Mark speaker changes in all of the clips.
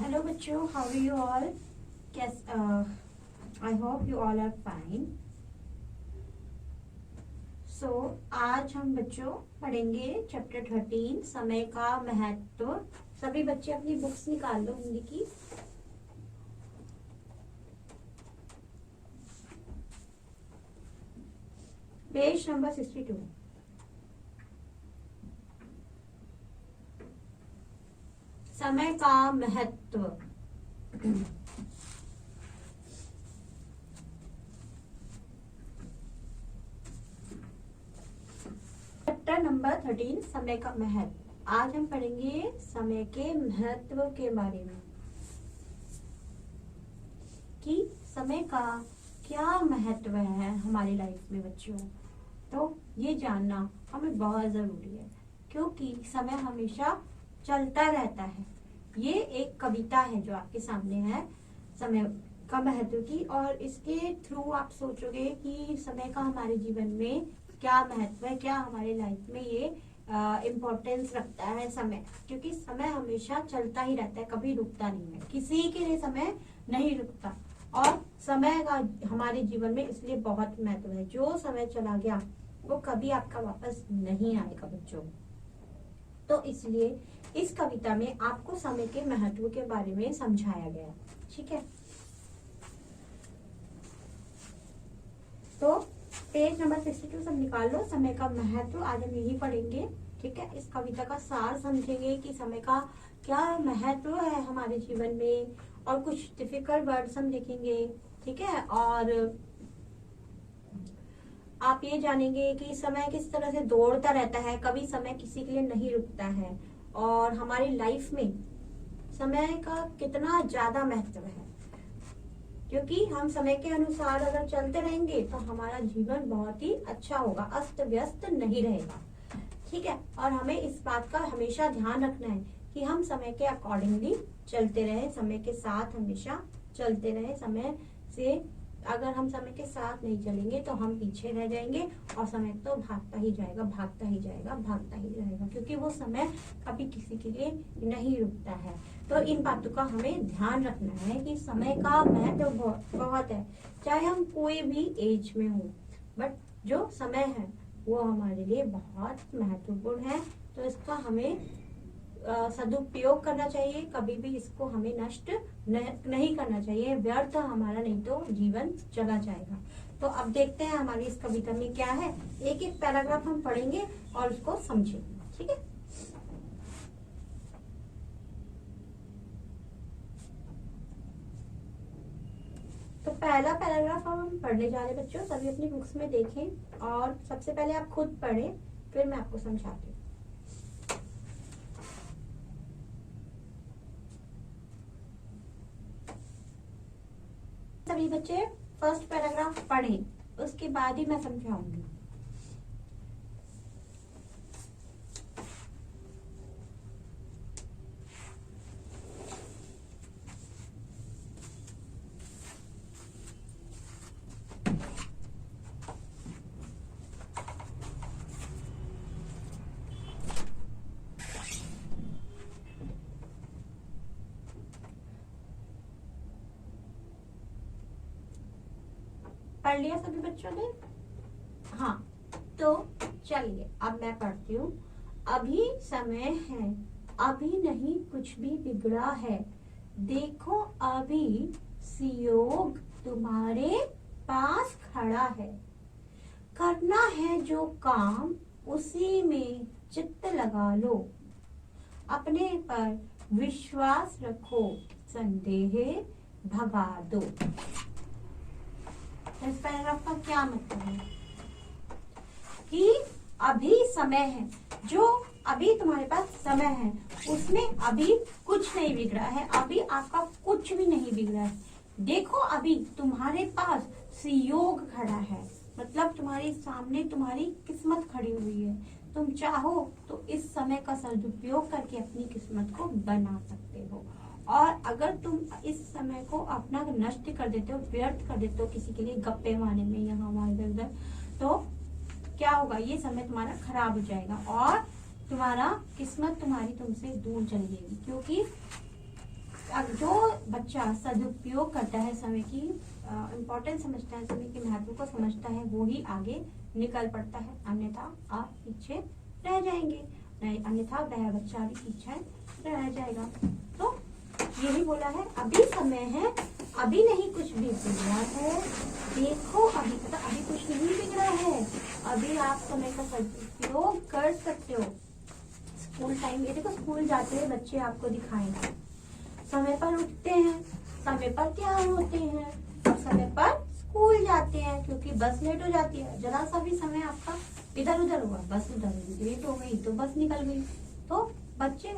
Speaker 1: Hello बच्चों, how are you all? कैस I hope you all are fine. So आज हम बच्चों पढ़ेंगे चैप्टर 13 समय का महत्व। सभी बच्चे अपनी बुक्स निकाल लो हिंदी की। Page number 62। समय का महत्व। चैप्टर नंबर 13 समय का महत्व। आज हम पढ़ेंगे समय के महत्व के बारे में कि समय का क्या महत्व है हमारी लाइफ में बच्चों। तो ये जानना हमें बहुत जरूरी है क्योंकि समय हमेशा चलता रहता है। ये एक कविता है जो आपके सामने है समय का महत्व की, और इसके थ्रू आप सोचोगे कि समय का हमारे जीवन में क्या महत्व है, क्या हमारे लाइफ में ये इम्पोर्टेंस रखता है समय। क्योंकि समय हमेशा चलता ही रहता है, कभी रुकता नहीं है, किसी के लिए समय नहीं रुकता। और समय का हमारे जीवन में इसलिए बहुत महत्व है। जो समय चला गया वो कभी आपका वापस नहीं आएगा बच्चों। तो इसलिए इस कविता में आपको समय के महत्व के बारे में समझाया गया। ठीक है, तो पेज नंबर 62 सब निकाल लो। समय का महत्व आज हम यही पढ़ेंगे। ठीक है, इस कविता का सार समझेंगे कि समय का क्या महत्व है हमारे जीवन में, और कुछ डिफिकल्ट वर्ड्स हम देखेंगे। ठीक है, और आप ये जानेंगे कि समय किस तरह से दौड़ता रहता है, कभी समय किसी के लिए नहीं रुकता है, और हमारी लाइफ में समय का कितना ज्यादा महत्व है। क्योंकि हम समय के अनुसार अगर चलते रहेंगे तो हमारा जीवन बहुत ही अच्छा होगा, अस्त व्यस्त नहीं रहेगा। ठीक है, और हमें इस बात का हमेशा ध्यान रखना है कि हम समय के अकॉर्डिंगली चलते रहे, समय के साथ हमेशा चलते रहे। समय से अगर हम समय के साथ नहीं चलेंगे तो हम पीछे रह जाएंगे, और समय तो भागता ही जाएगा, भागता ही जाएगा, भागता ही रहेगा, क्योंकि वो समय कभी किसी के लिए नहीं रुकता है। तो इन बातों का हमें ध्यान रखना है कि समय का महत्व बहुत है, चाहे हम कोई भी एज में हो, बट जो समय है वो हमारे लिए बहुत महत्वपूर्ण है। तो इसका हमें सदुपयोग करना चाहिए, कभी भी इसको हमें नष्ट नहीं करना चाहिए। व्यर्थ हमारा नहीं तो जीवन चला जाएगा। तो अब देखते हैं हमारी इस कविता में क्या है। एक एक पैराग्राफ हम पढ़ेंगे और उसको समझेंगे। ठीक है, तो पहला पैराग्राफ हम पढ़ने जा रहे हैं बच्चों। सभी अपनी बुक्स में देखें, और सबसे पहले आप खुद पढ़ें, फिर मैं आपको समझाती हूँ। सभी बच्चे फर्स्ट पैराग्राफ पढ़ें, उसके बाद ही मैं समझाऊंगी। पढ़ लिया सभी बच्चों ने? हाँ, तो चलिए अब मैं पढ़ती हूँ। अभी समय है, अभी नहीं कुछ भी बिगड़ा है, देखो अभी सुयोग तुम्हारे पास खड़ा है। करना है जो काम उसी में चित्त लगा लो, अपने पर विश्वास रखो, संदेह भगा दो। इस पैराग्राफ का क्या मतलब है कि अभी समय है, जो अभी तुम्हारे पास समय है उसमें अभी कुछ नहीं बिगड़ा है, अभी आपका कुछ भी नहीं बिगड़ा है। देखो अभी तुम्हारे पास सुयोग खड़ा है, मतलब तुम्हारे सामने तुम्हारी किस्मत खड़ी हुई है। तुम चाहो तो इस समय का सदुपयोग करके अपनी किस्मत को बना सकते हो, और अगर तुम इस समय को अपना नष्ट कर देते हो, व्यर्थ कर देते हो किसी के लिए गप्पे मारने में, यहाँ वहां इधर उधर, तो क्या होगा, ये समय तुम्हारा खराब हो जाएगा और तुम्हारा किस्मत तुम्हारी तुमसे दूर चली जाएगी। क्योंकि अब जो बच्चा सदुपयोग करता है, समय की इम्पोर्टेंस समझता है, समय के महत्व को समझता है, वो ही आगे निकल पड़ता है, अन्यथा आप पीछे रह जाएंगे, नहीं अन्यथा वह बच्चा भी पीछे रह जाएगा। तो यही बोला है, अभी समय है, अभी नहीं कुछ भी बिगड़ा है, देखो अभी मतलब अभी कुछ नहीं बिगड़ा है, अभी आप समय का सदुपयोग कर सकते हो। स्कूल टाइम, ये देखो स्कूल जाते हैं बच्चे आपको दिखाएंगे, समय पर उठते हैं, समय पर तैयार होते हैं, और समय पर स्कूल जाते हैं, क्योंकि बस लेट हो जाती है। जरा सा भी समय आपका इधर उधर हुआ, बस उधर लेट हो गई तो बस निकल गई। तो बच्चे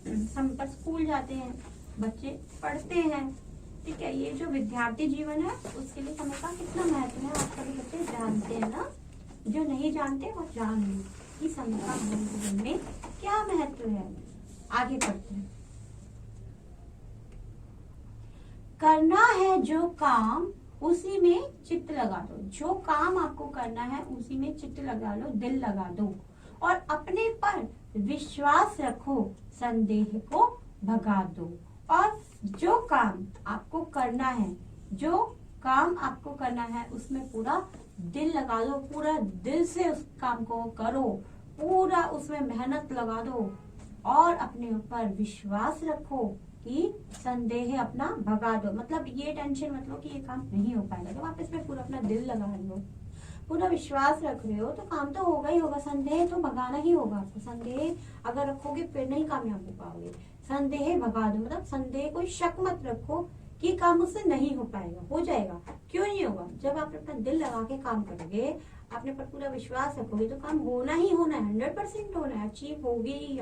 Speaker 1: समय पर स्कूल जाते हैं, बच्चे पढ़ते हैं, ठीक है। ये जो विद्यार्थी जीवन है उसके लिए समय का कितना महत्व है आप सभी बच्चे जानते हैं ना। जो नहीं जानते वो जान लो कि समय का हमारे जीवन में क्या महत्व है। आगे बढ़ते हैं। करना है जो काम उसी में चित्त लगा दो, जो काम आपको करना है उसी में चित्त लगा लो, दिल लगा दो, और अपने पर विश्वास रखो, संदेह को भगा दो। और जो काम आपको करना है, जो काम आपको करना है उसमें पूरा दिल लगा दो, पूरा दिल से उस काम को करो, पूरा उसमें मेहनत लगा दो, और अपने ऊपर विश्वास रखो कि संदेह अपना भगा दो। मतलब ये टेंशन मत लो कि ये काम नहीं हो पाएगा, जब आप इसमें पूरा अपना दिल लगा रहे हो, पूरा विश्वास रख रहे हो, तो काम तो होगा ही होगा। संदेह तो भगाना ही होगा आपको। संदेह अगर रखोगे फिर नहीं कामयाब हो पाओगे। संदेह भगा दो, मतलब संदेह कोई शक मत रखो कि काम मुझसे नहीं हो पाएगा, हो जाएगा। क्यों नहीं होगा? जब आप अपना दिल लगा के काम करोगे, अपने पर पूरा विश्वास रखोगे, तो काम होना ही होना है, 100% होना है, अचीव होगी ही।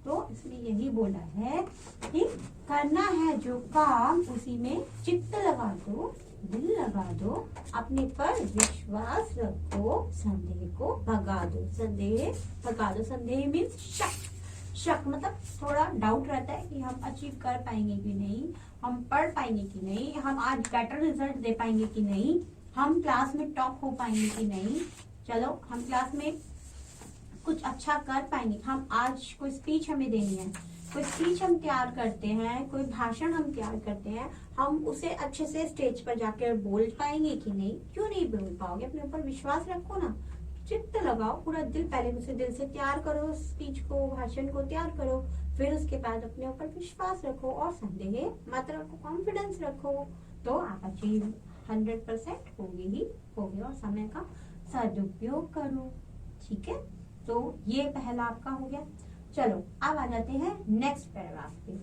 Speaker 1: तो इसलिए यही बोला है कि करना है जो काम उसी में चित्त लगा दो, दिल लगा दो, अपने पर विश्वास रखो, संदेह को भगा दो। संदेह भगा दो, संदेह मीन्स शक। शक मतलब थोड़ा डाउट रहता है कि हम अचीव कर पाएंगे कि नहीं, हम पढ़ पाएंगे कि नहीं, हम आज बेटर रिजल्ट दे पाएंगे कि नहीं, हम क्लास में टॉप हो पाएंगे कि नहीं, चलो हम क्लास में कुछ अच्छा कर पाएंगे, हम आज कोई स्पीच हमें देनी है, कोई स्पीच हम तैयार करते हैं, कोई भाषण हम तैयार करते हैं, हम उसे अच्छे से स्टेज पर जाकर बोल पाएंगे कि नहीं। क्यों नहीं बोल पाओगे? अपने ऊपर विश्वास रखो ना, चित्त लगाओ, पूरा दिल, पहले उसे दिल से तैयार करो, स्पीच को, भाषण को तैयार करो, फिर उसके बाद अपने ऊपर विश्वास रखो और संदेह मत रखो, कॉन्फिडेंस रखो, तो आप अचीव 100% होगी ही होगी। और समय का सदुपयोग करो, ठीक है। तो ये पहला आपका हो गया। चलो अब आ जाते हैं नेक्स्ट पैराग्राफ पे।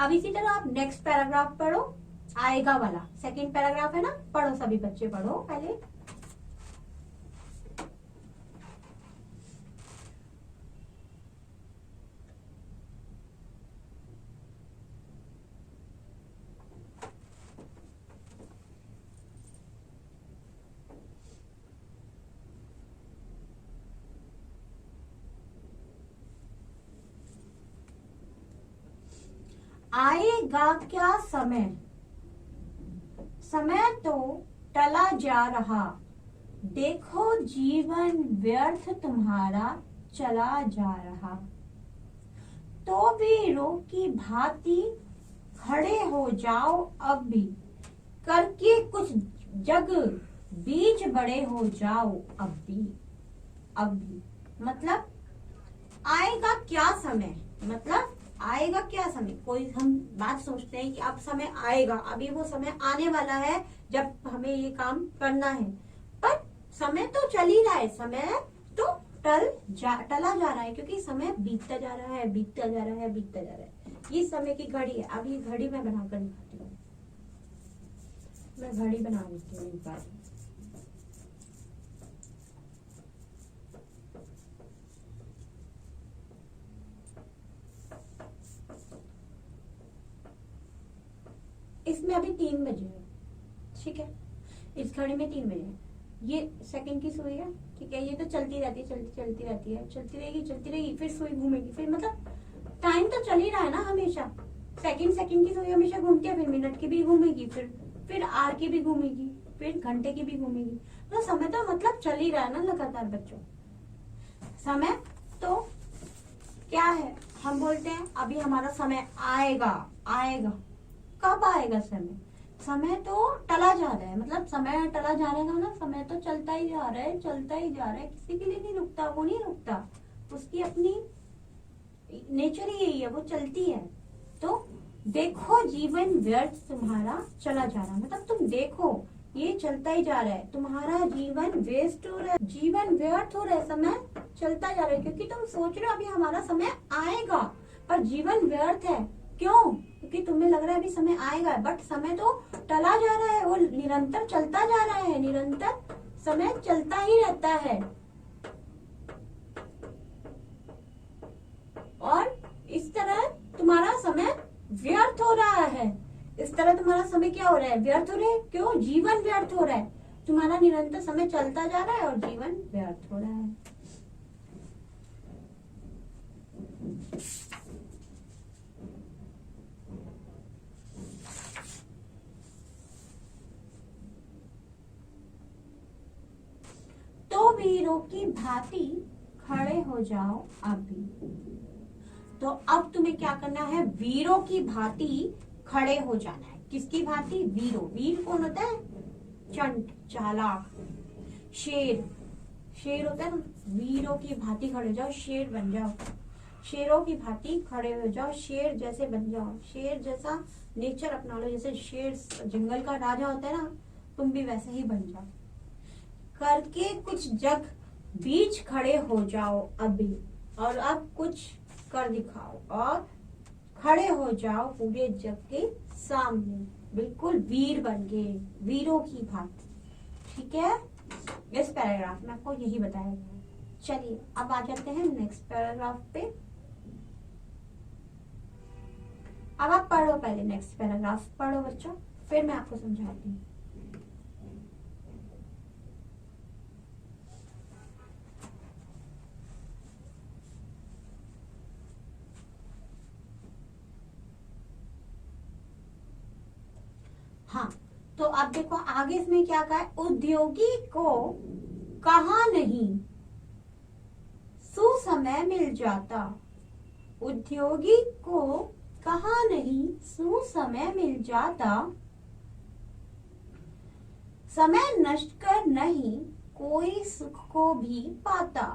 Speaker 1: अब इसी तरह आप नेक्स्ट पैराग्राफ पढ़ो, आएगा वाला सेकंड पैराग्राफ है ना, पढ़ो सभी बच्चे, पढ़ो पहले। आएगा क्या समय, समय तो टला जा रहा, देखो जीवन व्यर्थ तुम्हारा चला जा रहा। तो वीरों की भांति खड़े हो जाओ अब भी, करके कुछ जग बीज बड़े हो जाओ अब भी। अब भी मतलब आएगा क्या समय, मतलब आएगा क्या समय। कोई हम बात सोचते हैं कि अब समय आएगा, अभी वो समय आने वाला है जब हमें ये काम करना है, पर समय तो चल ही रहा है, समय तो टला जा रहा है, क्योंकि समय बीतता जा रहा है, बीतता जा रहा है, बीतता जा रहा है। ये समय की घड़ी है। अब ये घड़ी मैं बनाकर दिखाती हूँ, मैं घड़ी बना देती हूँ एक बार। इसमें अभी 3 बजे है, ठीक है, इस घड़ी में 3 बजे है, ये सेकंड की सुई है, ठीक है। ये तो चलती रहती है, चलती रहती है, चलती रहेगी, फिर सुई घूमेगी, फिर मतलब टाइम तो चल ही रहा है ना हमेशा। सेकंड की सुई हमेशा घूमती है, फिर मिनट की भी घूमेगी, फिर आवर की भी घूमेगी, फिर घंटे की भी घूमेगी। तो समय तो मतलब चल ही रहा है ना लगातार बच्चों। समय तो क्या है, हम बोलते हैं अभी हमारा समय आएगा, आएगा, कब आएगा समय? समय तो टला जा रहा है, मतलब समय टला जा रहा है ना, समय तो चलता ही जा रहा है, चलता ही जा रहा है, किसी के लिए नहीं रुकता, वो नहीं रुकता, उसकी अपनी नेचर ही यही है, वो चलती है। तो देखो जीवन व्यर्थ तुम्हारा चला जा रहा है, मतलब तुम देखो ये चलता ही जा रहा है, तुम्हारा जीवन वेस्ट हो रहा है, जीवन व्यर्थ हो रहा है, समय चलता जा रहा है, क्योंकि तुम सोच रहे हो अभी हमारा समय आएगा, पर जीवन व्यर्थ है। क्यों? क्योंकि तुम्हें लग रहा है अभी समय आएगा, बट समय तो टला जा रहा है, वो निरंतर चलता जा रहा है, निरंतर समय चलता ही रहता है। और इस तरह तुम्हारा समय व्यर्थ हो रहा है, इस तरह तुम्हारा समय क्या हो रहा है? व्यर्थ हो रहा है। क्यों? जीवन व्यर्थ हो रहा है, तुम्हारा निरंतर समय चलता जा रहा है और जीवन व्यर्थ हो रहा है। तो वीरों की भांति खड़े हो जाओ अभी। तो अब तुम्हें क्या करना है? वीरों की भांति खड़े हो जाना है। किसकी भांति? वीरों। वीर कौन होता है? चंट, चालाक, शेर। शेर होता है ना, वीरों की भांति खड़े हो जाओ, शेर बन जाओ, शेरों की भांति खड़े हो जाओ, शेर जैसे बन जाओ, शेर जैसा नेचर अपना लो, जैसे शेर जंगल का राजा होता है ना, तुम भी वैसे ही बन जाओ। करके कुछ जग बीच खड़े हो जाओ अभी, और अब कुछ कर दिखाओ और खड़े हो जाओ पूरे जग के सामने, बिल्कुल वीर बन गए, वीरों की भांति। ठीक है, इस पैराग्राफ में आपको यही बताया गया है। चलिए अब आ जाते हैं नेक्स्ट पैराग्राफ पे। अब आप पढ़ो, पहले नेक्स्ट पैराग्राफ पढ़ो बच्चों, फिर मैं आपको समझाती हूँ। हाँ, तो अब देखो आगे इसमें क्या कहा है? उद्योगी को कहा नहीं सुसमय मिल जाता, उद्योगी को कहा नहीं सुसमय मिल जाता, समय नष्ट कर नहीं कोई सुख को भी पाता,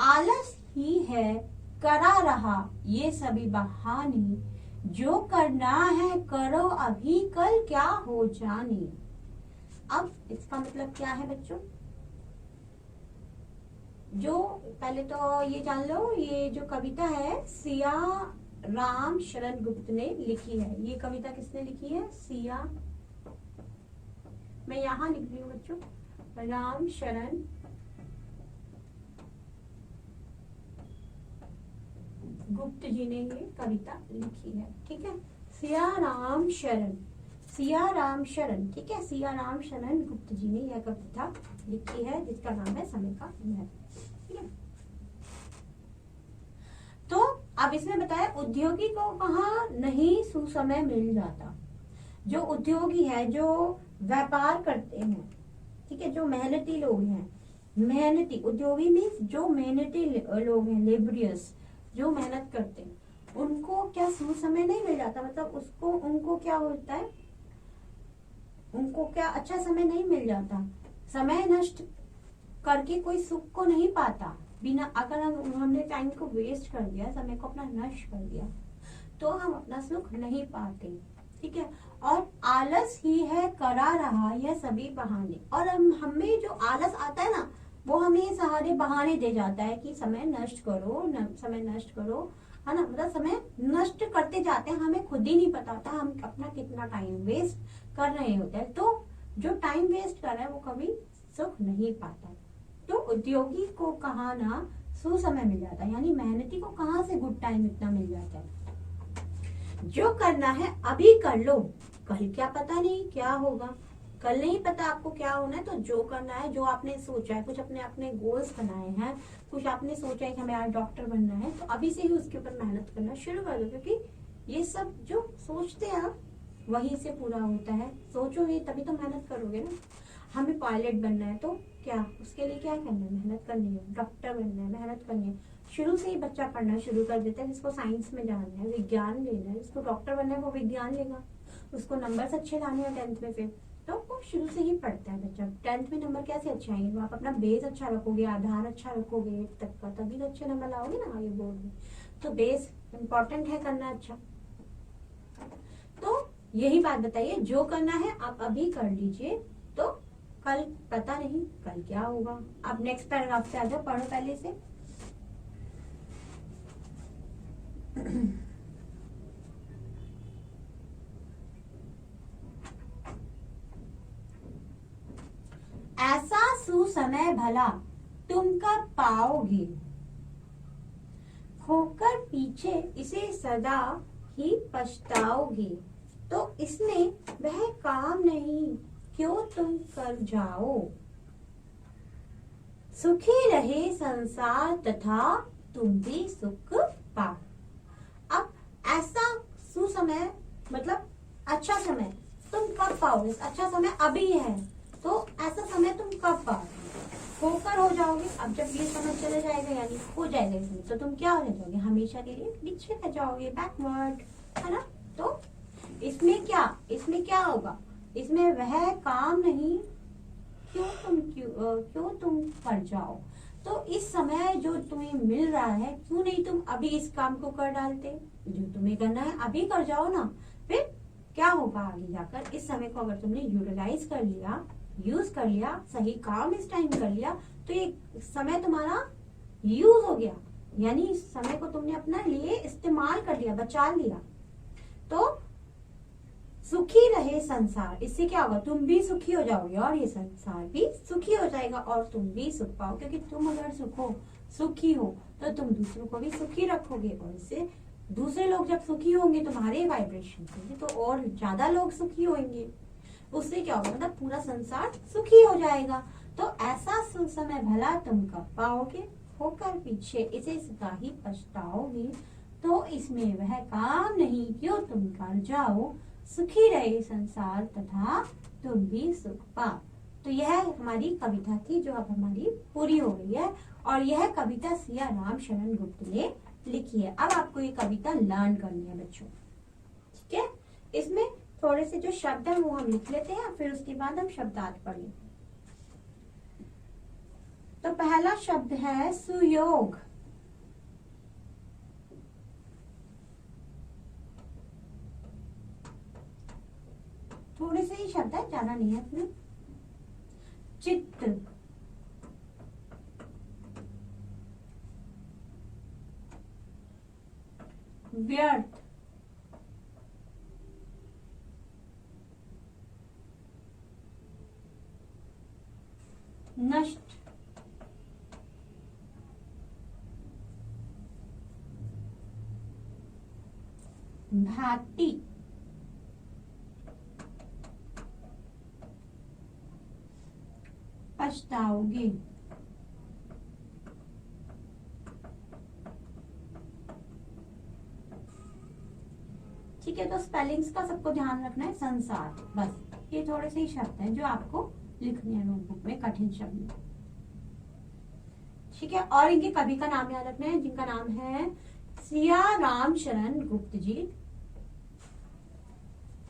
Speaker 1: आलस ही है करा रहा ये सभी बहाने, जो करना है करो अभी कल क्या हो जाने। अब इसका मतलब क्या है बच्चों? जो पहले तो ये जान लो, ये जो कविता है सिया राम शरण गुप्त ने लिखी है। ये कविता किसने लिखी है? सिया, मैं यहाँ लिख रही हूँ बच्चों, राम शरण गुप्त जी ने ये कविता लिखी है। ठीक है, सिया राम शरण, सिया राम शरण, ठीक है, सिया राम शरण गुप्त जी ने यह कविता लिखी है, जिसका नाम है समय का महत्व। ठीक है, तो अब इसमें बताया उद्योगी को कहा नहीं सुसमय मिल जाता। जो उद्योगी है, जो व्यापार करते हैं, ठीक है, जो मेहनती लोग हैं, मेहनती उद्योगी मीन्स जो मेहनती लोग हैं, लेबरियर्स, जो मेहनत करते हैं, उनको क्या सुसमय नहीं मिल जाता? मतलब उसको उनको क्या होता है? उनको क्या अच्छा समय नहीं मिल जाता? समय नष्ट करके कोई सुख को नहीं पाता। बिना अगर हमने टाइम को वेस्ट कर दिया, समय को अपना नष्ट कर दिया, तो हम अपना सुख नहीं पाते। ठीक है, और आलस ही है करा रहा यह सभी बहाने, और हमें जो आलस आता है ना, वो हमें सारे बहाने दे जाता है कि समय नष्ट करो, समय नष्ट करो, है ना, मतलब समय नष्ट करते जाते हैं, हमें खुद ही नहीं पता होता हम अपना कितना टाइम वेस्ट कर रहे होते हैं। तो जो टाइम वेस्ट कर रहा है वो कभी सुख नहीं पाता। तो उद्योगी को कहाँ ना सुसमय मिल जाता है, यानी मेहनती को कहाँ से गुड टाइम इतना मिल जाता है। जो करना है अभी कर लो, कल क्या पता नहीं क्या होगा, कल नहीं पता आपको क्या होना है। तो जो करना है, जो आपने सोचा है, कुछ अपने अपने गोल्स बनाए हैं, कुछ आपने सोचा है कि हमें आज डॉक्टर बनना है, तो अभी से ही उसके ऊपर मेहनत करना शुरू कर दो, क्योंकि ये सब जो सोचते हैं वहीं से पूरा होता है। सोचोगे तभी तो मेहनत करोगे ना। हमें पायलट बनना है तो क्या, उसके लिए क्या करना है? मेहनत करनी है। डॉक्टर बनना है, मेहनत करनी है। शुरू से ही बच्चा पढ़ना शुरू कर देता है। जिसको साइंस में जाना है, विज्ञान लेना है, जिसको डॉक्टर बनना है वो विज्ञान लेगा, उसको नंबर अच्छे लाने हैं 10th में, फिर तो वो शुरू से ही पढ़ता है बच्चा। 10th में नंबर कैसे अच्छे आएंगे? वो आप अपना बेस अच्छा रखोगे, आधार अच्छा रखोगे 8 तक का, तभी तो अच्छे नंबर लाओगे ना आगे बोर्ड में। तो बेस इम्पोर्टेंट है करना अच्छा। तो यही बात बताइए, जो करना है आप अभी कर लीजिए, तो कल पता नहीं कल क्या होगा। आप नेक्स्ट पैराग्राफ से आ जाओ, पढ़ो पहले से। ऐसा सुसमय भला तुम कब पाओगे, खोकर पीछे इसे सदा ही पछताओगे। तो इसमें वह काम नहीं क्यों तुम कर जाओ, सुखी रहे संसार तथा तुम भी सुख पाओ। अब ऐसा सुसमय मतलब अच्छा समय तुम कब पाओगे? अच्छा समय अभी है, तो ऐसा समय तुम कब पाओगे? होकर हो जाओगे। अब जब ये समय चले जाएगा यानी हो जाएगा इसमें, तो तुम क्या हो जाओगे? हमेशा के लिए पीछे रह जाओगे, बैकवर्ड, है ना। तो इसमें क्या होगा? इसमें वह काम नहीं क्यों तुम कर जाओ। तो इस समय जो तुम्हें मिल रहा है, क्यों नहीं तुम अभी इस काम को कर डालते? जो तुम्हें करना है अभी कर जाओ ना। फिर क्या होगा आगे जाकर? इस समय को अगर तुमने यूटिलाइज कर लिया, यूज कर लिया, सही काम इस टाइम कर लिया, तो ये समय तुम्हारा यूज हो गया, यानी इस समय को तुमने अपना लिए इस्तेमाल कर लिया, बचा लिया। तो सुखी रहे संसार, इससे क्या होगा? तुम भी सुखी हो जाओगे और ये संसार भी सुखी हो जाएगा और तुम भी सुख पाओ, क्योंकि तुम अगर सुखी हो तो तुम दूसरों को भी सुखी रखोगे, और इससे दूसरे लोग जब सुखी होंगे तुम्हारे वाइब्रेशन से, तो और ज्यादा लोग सुखी होंगे। उससे क्या होगा? मतलब पूरा संसार सुखी हो जाएगा। तो ऐसा सुसमय भला तुम कब पाओगे, होकर पीछे इसे सदा ही पछताओगे। तो इसमें वह काम नहीं क्यों तुम कर जाओ, सुखी रहे संसार तथा तुम भी सुख पाओ। तो यह हमारी कविता थी जो अब हमारी पूरी हो गई है, और यह कविता सिया राम शरण गुप्त ने लिखी है। अब आपको ये कविता लर्न करनी है बच्चों, ठीक है। इसमें थोड़े से जो शब्द है वो हम लिख लेते हैं, फिर उसके बाद हम शब्दार्थ पढ़ेंगे। तो पहला शब्द है सुयोग। थोड़े से ही शब्द है, ज्यादा नहीं है इसमें। चित्त, व्यर्थ, नष्ट, भांति, पछताओगे। ठीक है, तो स्पेलिंग्स का सबको ध्यान रखना है। संसार, बस ये थोड़े से ही शब्द हैं जो आपको लिखने हैं नोटबुक में, कठिन शब्द। ठीक है, और इनके कवि का नाम याद रखना है, जिनका नाम है सिया राम शरण गुप्त जी।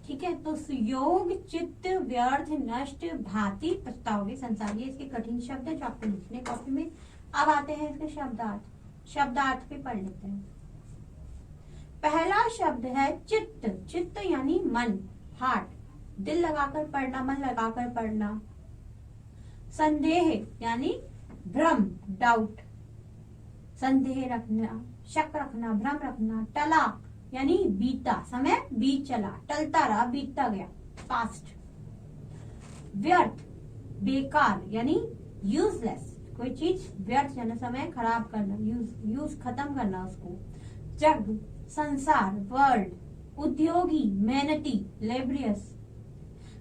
Speaker 1: ठीक है, तो सुयोग, चित्त, व्यर्थ, नष्ट, भांति, पछताओगे, संसार, ये इसके कठिन शब्द है जो आपको लिखने कॉपी में। अब आते हैं इसके शब्दार्थ। शब्दार्थ पे पढ़ लेते हैं। पहला शब्द है चित्त। चित्त यानी मन, हार्ट, दिल लगाकर पढ़ना, मन लगाकर पढ़ना। संदेह यानी भ्रम, डाउट, संदेह रखना, शक रखना, भ्रम रखना। टला यानी बीता, समय बीत चला, टलता रहा, बीतता गया, पास्ट। व्यर्थ, बेकार यानी यूजलेस, कोई चीज व्यर्थ यानी समय खराब करना, यूज खत्म करना उसको। जग, संसार, वर्ल्ड। उद्योगी, मेहनती, लेबरियस।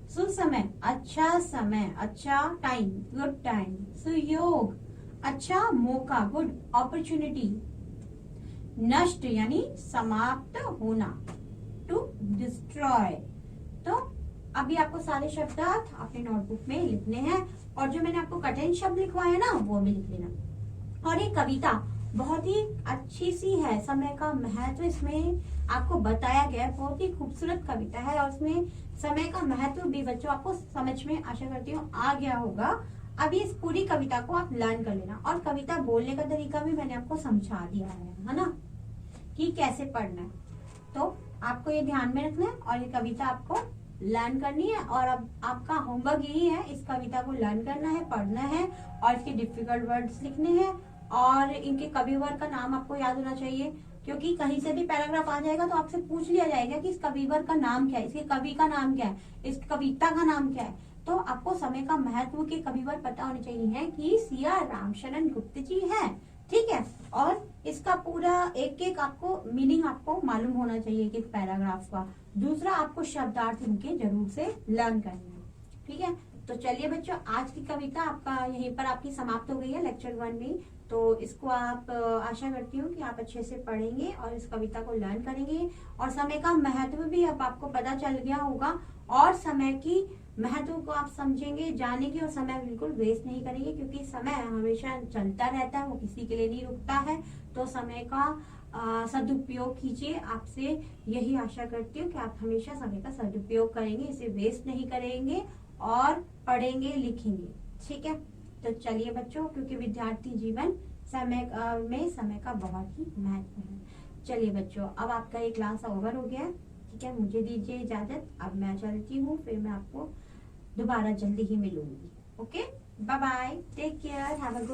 Speaker 1: सुसमय, अच्छा समय, अच्छा टाइम, गुड टाइम। सुयोग, अच्छा मौका, गुड अपॉर्चुनिटी। नष्ट यानी समाप्त होना, टू डिस्ट्रॉय। तो अभी आपको सारे शब्द अपने नोटबुक में लिखने हैं, और जो मैंने आपको कठिन शब्द लिखवाए ना वो भी लिख लेना। और ये कविता बहुत ही अच्छी सी है। समय का महत्व इसमें आपको बताया गया है। बहुत ही खूबसूरत कविता है और इसमें समय का महत्व भी बच्चों आपको समझ में आशा करती हूँ आ गया होगा। अब इस पूरी कविता को आप लर्न कर लेना और कविता बोलने का तरीका भी मैंने आपको समझा दिया है ना, कि कैसे पढ़ना है। तो आपको ये ध्यान में रखना है और ये कविता आपको लर्न करनी है। और अब आपका होमवर्क यही है, इस कविता को लर्न करना है, पढ़ना है और इसके डिफिकल्ट वर्ड्स लिखने हैं और इनके कविवर का नाम आपको याद होना चाहिए, क्योंकि कहीं से भी पैराग्राफ आ जाएगा तो आपसे पूछ लिया जाएगा कि इस कविवर का नाम क्या है, इसके कवि का नाम क्या है, इस कविता का नाम क्या है। तो आपको समय का महत्व के कविवर पता होने चाहिए कि सिया रामशरण गुप्त जी है, ठीक है। और इसका पूरा एक एक आपको मीनिंग आपको मालूम होना चाहिए कि पैराग्राफ का। दूसरा, आपको शब्दार्थ इनके जरूर से लर्न करना है, ठीक है। तो चलिए बच्चों, आज की कविता आपका यहीं पर आपकी समाप्त हो गई है लेक्चर 1 में। तो इसको आप आशा करती हूँ कि आप अच्छे से पढ़ेंगे और इस कविता को लर्न करेंगे और समय का महत्व भी अब आपको पता चल गया होगा और समय की महत्व को आप समझेंगे, जानेंगे और समय बिल्कुल वेस्ट नहीं करेंगे, क्योंकि समय हमेशा चलता रहता है, वो किसी के लिए नहीं रुकता है। तो समय का सदुपयोग कीजिए। आपसे यही आशा करती हूँ कि आप हमेशा समय का सदुपयोग करेंगे, इसे वेस्ट नहीं करेंगे और पढ़ेंगे लिखेंगे, ठीक है। तो चलिए बच्चों, क्योंकि विद्यार्थी जीवन में समय का बहुत ही महत्व है। चलिए बच्चों, अब आपका ये क्लास ओवर हो गया है, ठीक है। मुझे दीजिए इजाजत, अब मैं चलती हूँ, फिर मैं आपको दोबारा जल्दी ही मिलूंगी। Okay, bye bye, take care, have a good